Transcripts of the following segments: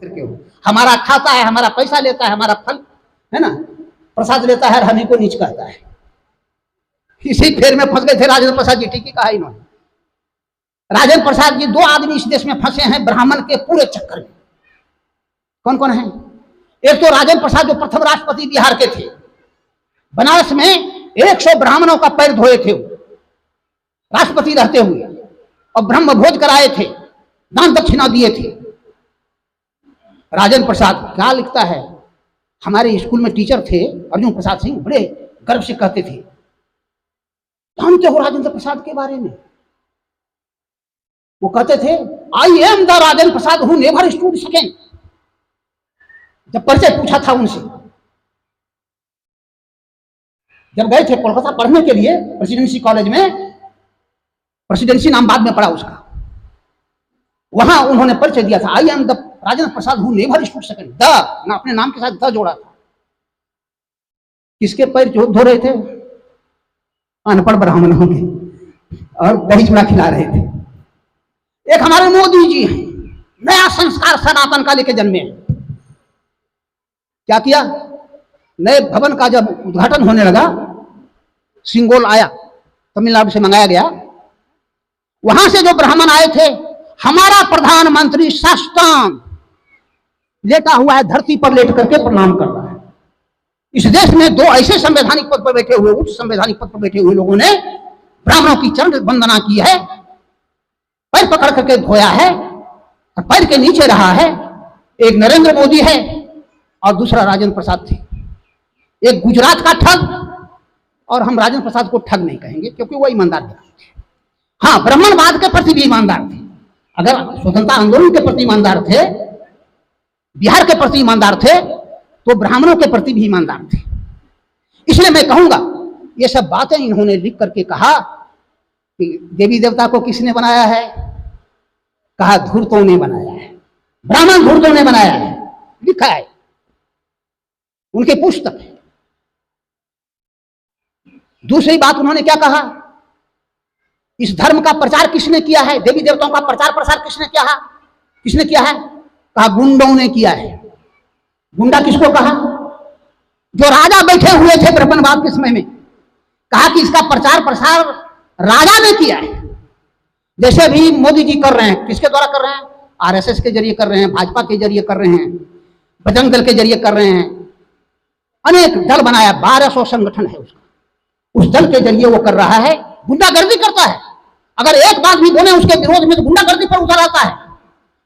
करके हो, हमारा खाता है, हमारा पैसा लेता है, हमारा फल है ना, प्रसाद लेता है और हमें को नीच कहता है। इसी फेर में फंस गए थे राजेंद्र प्रसाद जी। ठीक ही कहा इन्होंने। राजेंद्र प्रसाद जी, दो आदमी इस देश में फंसे हैं ब्राह्मण के पूरे चक्कर में। कौन कौन है? एक तो राजेंद्र प्रसाद जो प्रथम राष्ट्रपति बिहार के थे, बनारस में 100 ब्राह्मणों का पैर धोए थे वो राष्ट्रपति रहते हुए, और ब्रह्म भोज कराए थे, दान दक्षिणा दिए थे। राजेंद्र प्रसाद क्या लिखता है, हमारे स्कूल में टीचर थे अर्जुन प्रसाद सिंह, बड़े गर्व से कहते थे, जानते हो राजेंद्र प्रसाद के बारे में? वो कहते थे, I am the Rajendra Prasad who never stood second. जब परिचय पूछा था उनसे, जब गए थे कोलकाता पढ़ने के लिए प्रेसिडेंसी कॉलेज में, प्रेसिडेंसी नाम बाद में पड़ा उसका, वहां उन्होंने परिचय दिया था, I am the Rajendra Prasad who never stood second. The ना अपने नाम के साथ द जोड़ा था। किसके पैर धो रहे थे? अनपढ़ ब्राह्मणों के, और दही चूड़ा खिला रहे थे। एक हमारे मोदी जी हैं, नया संस्कार सनातन का लेके जन्मे हैं। क्या किया? नए भवन का जब उद्घाटन होने लगा, सिंगोल आया, तमिलनाडु से मंगाया गया, वहां से जो ब्राह्मण आए थे, हमारा प्रधानमंत्री साष्टांग लेटा हुआ है, धरती पर लेट करके प्रणाम कर रहा है। इस देश में दो ऐसे संवैधानिक पद पर बैठे हुए, उच्च संवैधानिक पद पर बैठे हुए लोगों ने ब्राह्मणों की चरण वंदना की है, पैर पकड़ करके धोया है, और पैर के नीचे रहा है। एक नरेंद्र मोदी है और दूसरा राजेंद्र प्रसाद थे। एक गुजरात का ठग, और हम राजेंद्र प्रसाद को ठग नहीं कहेंगे क्योंकि वो ईमानदार थे। हाँ, ब्राह्मणवाद के प्रति भी ईमानदार थे। अगर स्वतंत्रता आंदोलन के प्रति ईमानदार थे, बिहार के प्रति ईमानदार थे, तो ब्राह्मणों के प्रति भी ईमानदार थे। इसलिए मैं कहूंगा, ये सब बातें इन्होंने लिख करके कहा कि देवी देवता को किसने बनाया है? कहा धूर्तों ने बनाया है, ब्राह्मण धूर्तों ने बनाया है, लिखा है, उनकी पुस्तक है। दूसरी बात उन्होंने क्या कहा, इस धर्म का प्रचार किसने किया है? देवी देवताओं का प्रचार प्रसार किसने किया है? किसने किया है? कहा गुंडों ने किया है। गुंडा किसको कहा? जो राजा बैठे हुए थे ब्राह्मणवाद के समय में। कहा कि इसका प्रचार प्रसार राजा ने किया है। जैसे भी मोदी जी कर रहे हैं, किसके द्वारा कर रहे हैं? आरएसएस के जरिए कर रहे हैं, भाजपा के जरिए कर रहे हैं, बजरंग दल के जरिए कर रहे हैं। अनेक दल बनाया, 1200 संगठन है उसका, उस दल के जरिए वो कर रहा है, गुंडागर्दी करता है। अगर एक बात भी बोले उसके विरोध में तो गुंडागर्दी पर उतर आता है,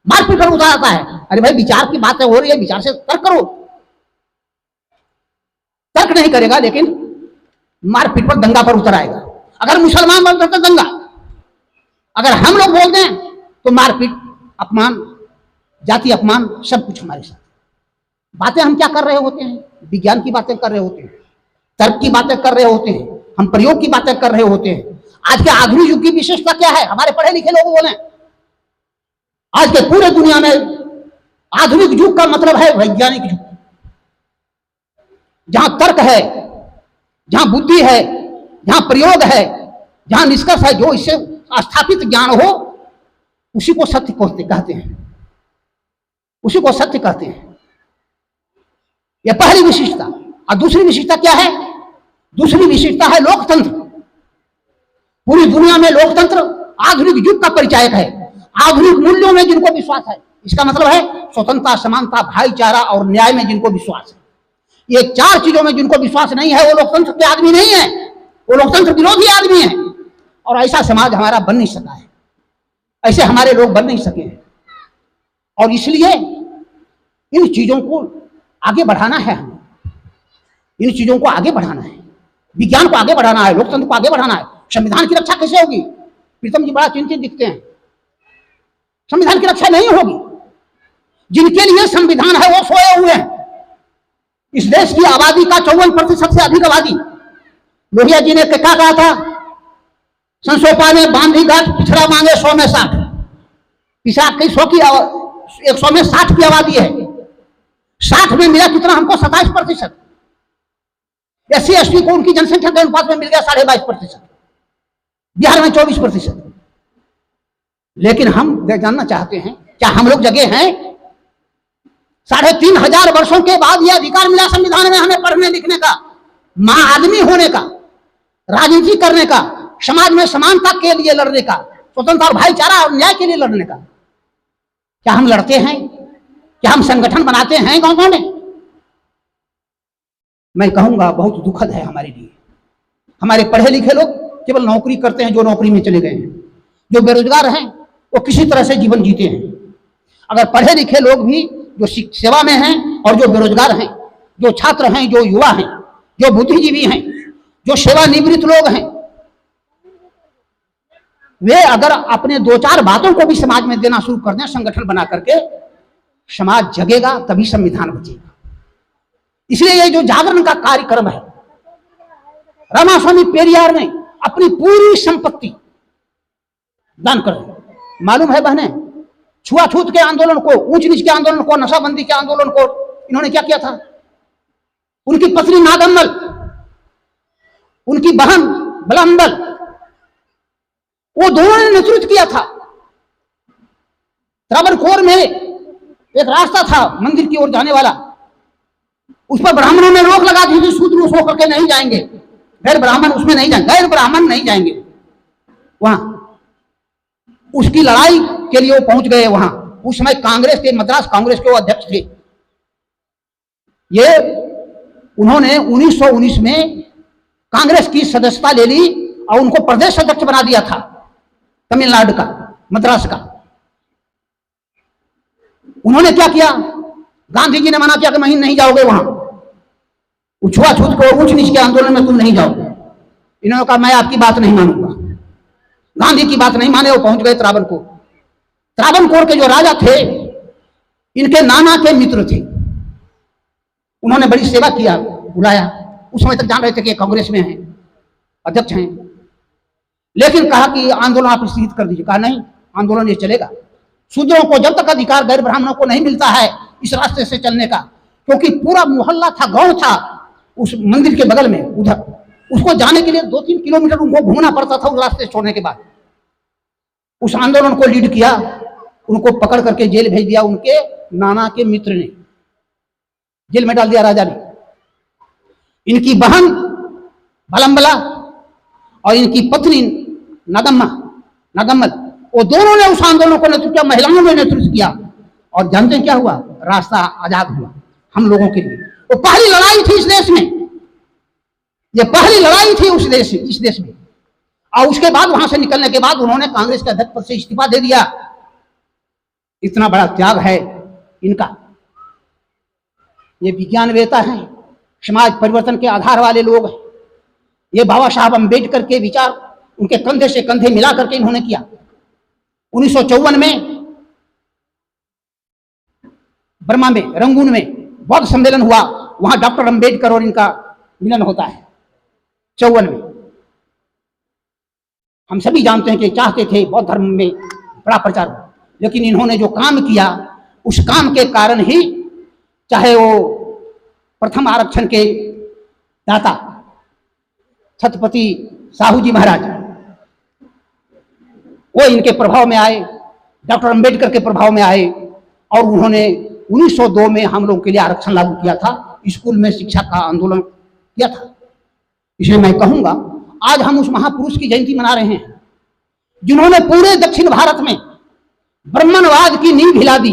मारपीट पर उतर आता है। अरे भाई, विचार की बातें हो रही है, विचार से तर्क करो। तर्क नहीं करेगा, लेकिन मारपीट पर, दंगा पर उतर आएगा। अगर मुसलमान बोलते तो दंगा, अगर हम लोग बोल दें तो मारपीट, अपमान, जाति अपमान, सब कुछ हमारे साथ। बातें हम क्या कर रहे होते हैं? विज्ञान की बातें कर रहे होते हैं, तर्क की बातें कर रहे होते हैं, हम प्रयोग की बातें कर रहे होते हैं। आज के आधुनिक युग की विशेषता क्या है? हमारे पढ़े लिखे लोग बोले, आज के पूरे दुनिया में आधुनिक युग का मतलब है वैज्ञानिक युग, जहां तर्क है, जहां बुद्धि है, जहां प्रयोग है, जहां निष्कर्ष है, जो इससे स्थापित ज्ञान हो, उसी को सत्य कहते हैं, उसी को सत्य कहते हैं। यह पहली विशेषता। और दूसरी विशेषता क्या है? दूसरी विशेषता है लोकतंत्र। पूरी दुनिया में लोकतंत्र आधुनिक युग का परिचायक है। आधुनिक मूल्यों में जिनको विश्वास है, इसका मतलब है स्वतंत्रता, समानता, भाईचारा और न्याय में जिनको विश्वास है, ये चार चीजों में जिनको विश्वास नहीं है, वो लोकतंत्र के आदमी नहीं है, वो लोकतंत्र विरोधी आदमी है। और ऐसा समाज हमारा बन नहीं सका है, ऐसे हमारे लोग बन नहीं सके हैं। और इसलिए इन चीजों को आगे बढ़ाना है, हमें इन चीजों को आगे बढ़ाना है, विज्ञान को आगे बढ़ाना है, लोकतंत्र को आगे बढ़ाना है। संविधान की रक्षा कैसे होगी? प्रीतम जी बड़ा चिंतित दिखते हैं। संविधान की रक्षा नहीं होगी। जिनके लिए संविधान है वो सोए हुए हैं। इस देश की आबादी का 54% से अधिक आबादी, लोहिया जी ने क्या कहा था? संसोपा ने बांधी गांठ, पिछड़ा मांगे 100 में 60। पिछड़ा कई 100 की 100 में 60 की आबादी है। 60 में मिला कितना हमको? 27%। SC ST को उनकी जनसंख्या के अनुपात में मिल गया 22.5%। बिहार में 24%। लेकिन हम जानना चाहते हैं, क्या हम लोग जगे हैं? 3,500 वर्षों के बाद यह अधिकार मिला संविधान में हमें पढ़ने लिखने का, आदमी होने का, राजनीति करने का, समाज में समानता के लिए लड़ने का, स्वतंत्रता और भाईचारा और न्याय के लिए लड़ने का। क्या हम लड़ते हैं? क्या हम संगठन बनाते हैं गांव में? मैं कहूंगा बहुत दुखद है हमारे लिए। हमारे पढ़े लिखे लोग केवल नौकरी करते हैं, जो नौकरी में चले गए हैं। जो बेरोजगार हैं वो किसी तरह से जीवन जीते हैं। अगर पढ़े लिखे लोग भी जो सेवा में हैं और जो बेरोजगार हैं, जो छात्र हैं, जो युवा हैं, जो बुद्धिजीवी हैं, जो सेवानिवृत्त लोग हैं, वे अगर अपने 2-4 बातों को भी समाज में देना शुरू कर दें, संगठन बना करके, समाज जगेगा, तभी संविधान बचेगा। इसलिए ये जो जागरण का कार्यक्रम है, रामास्वामी पेरियार ने अपनी पूरी संपत्ति दान कर दी। मालूम है बहने, छुआछूत के आंदोलन को, ऊंच नीच के आंदोलन को, नशाबंदी के आंदोलन को इन्होंने क्या किया था? उनकी पत्नी नागम्मल, उनकी बहन बलम्बल, वो दोनों ने नेतृत्व किया था। त्रावणकोर में एक रास्ता था मंदिर की ओर जाने वाला, उस पर ब्राह्मणों ने रोक लगा दी थी, शूद्र उस होकर के नहीं जाएंगे, गैर ब्राह्मण उसमें नहीं जाएंगे, गैर ब्राह्मण नहीं जाएंगे वहां। उसकी लड़ाई के लिए वो पहुंच गए वहां। उस समय कांग्रेस के, मद्रास कांग्रेस के वो अध्यक्ष थे। ये उन्होंने 1919 में कांग्रेस की सदस्यता ले ली और उनको प्रदेश अध्यक्ष बना दिया था, तमिलनाडु का, मद्रास का। उन्होंने क्या किया? गांधी जी ने मना किया कि नहीं, नहीं जाओगे वहां, छुआछूत को, ऊंच नीच के आंदोलन में तुम नहीं जाओगे। इन्होंने कहा मैं आपकी बात नहीं मानूंगा। गांधी की बात नहीं माने, वो पहुंच गए त्रावणकोर। त्रावणकोर के जो राजा थे, इनके नाना के मित्र थे। उन्होंने बड़ी सेवा किया, बुलाया। उस समय तक जान रहे थे कि कांग्रेस में हैं, अध्यक्ष हैं, लेकिन कहा कि आंदोलन आप स्थगित कर दीजिए। कहा नहीं, आंदोलन ये चलेगा। शूद्रों को जब तक अधिकार गैर ब्राह्मणों को नहीं मिलता है इस रास्ते से चलने का, क्योंकि पूरा मोहल्ला था, गांव था उस मंदिर के बगल में, उधर उसको जाने के लिए 2-3 किलोमीटर उनको घूमना पड़ता था उस रास्ते छोड़ने के बाद। उस आंदोलन को लीड किया, उनको पकड़ करके जेल भेज दिया। उनके नाना के मित्र ने जेल में डाल दिया राजा ने। इनकी बहन बलम्बला और इनकी पत्नी नागम्मल, वो दोनों ने उस आंदोलन को नेतृत्व किया, महिलाओं ने नेतृत्व किया। और जानते हैं क्या हुआ? रास्ता आजाद हुआ हम लोगों के लिए। वो पहली लड़ाई थी इस देश में, ये पहली लड़ाई थी इस देश में। और उसके बाद वहां से निकलने के बाद उन्होंने कांग्रेस के अध्यक्ष पद से इस्तीफा दे दिया। इतना बड़ा त्याग है इनका। ये विज्ञानवेत्ता हैं, समाज परिवर्तन के आधार वाले लोग हैं। ये बाबा साहब अम्बेडकर के विचार उनके कंधे से कंधे मिला करके इन्होंने किया। 1954 में बर्मा में, रंगून में बौद्ध सम्मेलन हुआ। वहां डॉक्टर अम्बेडकर और इनका मिलन होता है 54 में। हम सभी जानते हैं कि चाहते थे बौद्ध धर्म में बड़ा प्रचार हो, लेकिन इन्होंने जो काम किया उस काम के कारण ही, चाहे वो प्रथम आरक्षण के दाता छत्रपति साहू जी महाराज, वो इनके प्रभाव में आए, डॉक्टर अम्बेडकर के प्रभाव में आए और उन्होंने 1902 में हम लोगों के लिए आरक्षण लागू किया था। स्कूल में शिक्षा का आंदोलन किया था। इसलिए मैं कहूंगा आज हम उस महापुरुष की जयंती मना रहे हैं जिन्होंने पूरे दक्षिण भारत में ब्राह्मणवाद की नींव हिला दी।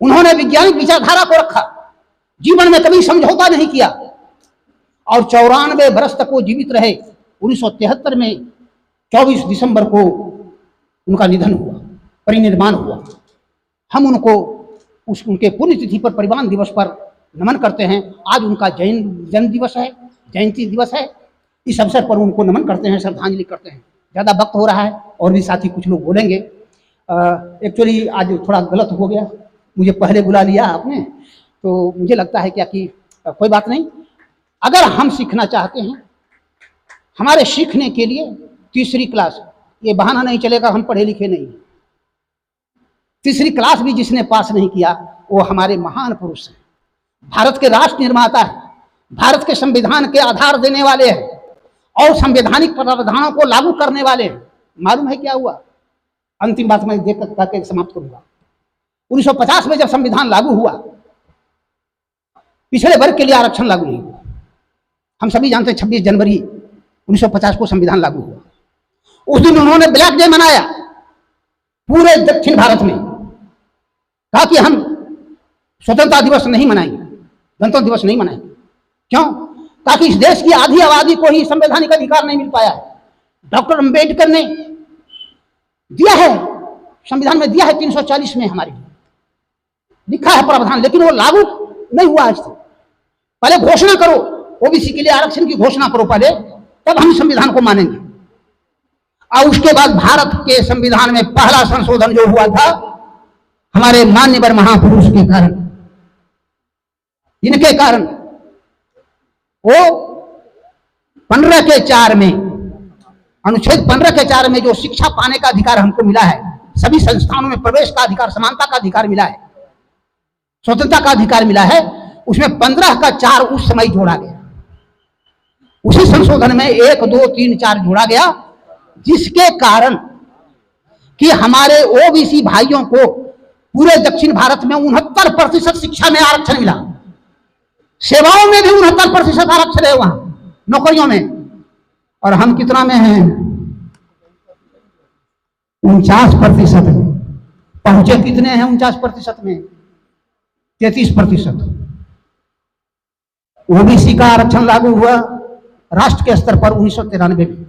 उन्होंने वैज्ञानिक विचारधारा को रखा, जीवन में कभी समझौता नहीं किया और 94 वर्ष तक वो जीवित रहे। 1973 में 24 दिसंबर को उनका निधन हुआ, परिनिर्वाण हुआ। हम उनको उनके पुण्यतिथि पर, परिवान दिवस पर नमन करते हैं। आज उनका जन्म दिवस है, जयंती दिवस है। इस अवसर पर उनको नमन करते हैं, श्रद्धांजलि करते हैं। ज़्यादा वक्त हो रहा है और भी साथी कुछ लोग बोलेंगे। एक्चुअली आज थोड़ा गलत हो गया, मुझे पहले बुला लिया आपने, तो मुझे लगता है क्या कि कोई बात नहीं। अगर हम सीखना चाहते हैं, हमारे सीखने के लिए तीसरी क्लास, ये बहाना नहीं चलेगा हम पढ़े लिखे नहीं। तीसरी क्लास भी जिसने पास नहीं किया वो हमारे महान पुरुष हैं, भारत के राष्ट्र निर्माता है, भारत के संविधान के आधार देने वाले हैं और संवैधानिक प्रावधानों को लागू करने वाले हैं। मालूम है क्या हुआ? अंतिम बात मैं देख करके समाप्त करूंगा। 1950 में जब संविधान लागू हुआ, पिछड़े वर्ग के लिए आरक्षण लागू नहीं हुआ। हम सभी जानते हैं 26 जनवरी 1950 को संविधान लागू हुआ। उस दिन उन्होंने ब्लैक डे मनाया पूरे दक्षिण भारत में, कहा कि हम स्वतंत्रता दिवस नहीं मनाएंगे, गणतंत्र दिवस नहीं मनाएंगे। क्यों? ताकि इस देश की आधी आबादी को ही संवैधानिक अधिकार नहीं मिल पाया है। डॉक्टर अंबेडकर ने दिया है, संविधान में दिया है 340 में हमारे लिखा है प्रावधान, लेकिन वो लागू नहीं हुआ आज तक। पहले घोषणा करो, ओबीसी के लिए आरक्षण की घोषणा करो पहले, तब हम संविधान को मानेंगे। और उसके बाद भारत के संविधान में पहला संशोधन जो हुआ था हमारे मान्यवर महापुरुष के कारण, इनके कारण, वो 15 के 4 में, अनुच्छेद 15 के 4 में जो शिक्षा पाने का अधिकार हमको मिला है, सभी संस्थानों में प्रवेश का अधिकार, समानता का अधिकार मिला है, स्वतंत्रता का अधिकार मिला है, उसमें 15 का 4 उस समय जोड़ा गया। उसी संशोधन में 1, 2, 3, 4 जोड़ा गया, जिसके कारण कि हमारे ओबीसी भाइयों को पूरे दक्षिण भारत में 69% शिक्षा में आरक्षण मिला। सेवाओं में भी 69% आरक्षण है वहां, नौकरियों में। और हम कितना में हैं? 49% में। पहुंचे कितने हैं 49% में? 33%। ओबीसी का आरक्षण लागू हुआ राष्ट्र के स्तर पर 1993 में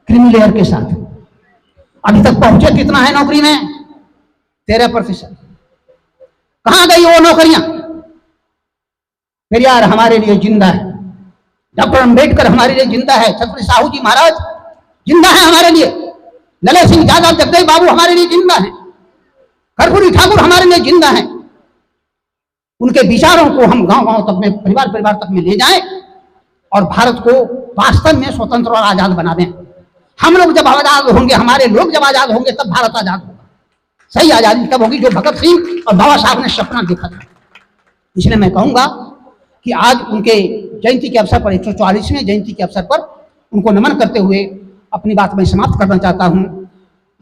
क्रीमी लेयर के साथ। अभी तक पहुंचे कितना है नौकरी में? 13%। कहां गई वो नौकरियां? पेरियार हमारे लिए जिंदा है, डॉक्टर अंबेडकर हमारे लिए जिंदा है, छत्रपति साहू जी महाराज जिंदा है हमारे लिए, ललित सिंह यादव, जगदेव बाबू हमारे लिए जिंदा है, कर्पूरी ठाकुर हमारे लिए जिंदा है। उनके विचारों को हम गांव गांव तक में, परिवार परिवार तक में ले जाएं और भारत को वास्तव में स्वतंत्र और आजाद बना दें। हम लोग जब आजाद होंगे, हमारे लोग जब आजाद होंगे, तब भारत आजाद होगा। सही आजादी तब होगी जो भगत सिंह और बाबा साहब ने सपना देखा था। इसलिए मैं कहूंगा कि आज उनके जयंती के अवसर पर, 144वें जयंती के अवसर पर उनको नमन करते हुए अपनी बात मैं समाप्त करना चाहता हूं।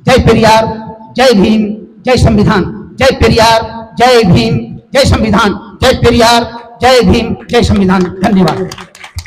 जय पेरियार, जय भीम, जय संविधान। जय पेरियार, जय भीम, जय संविधान। जय पेरियार, जय भीम, जय संविधान। धन्यवाद।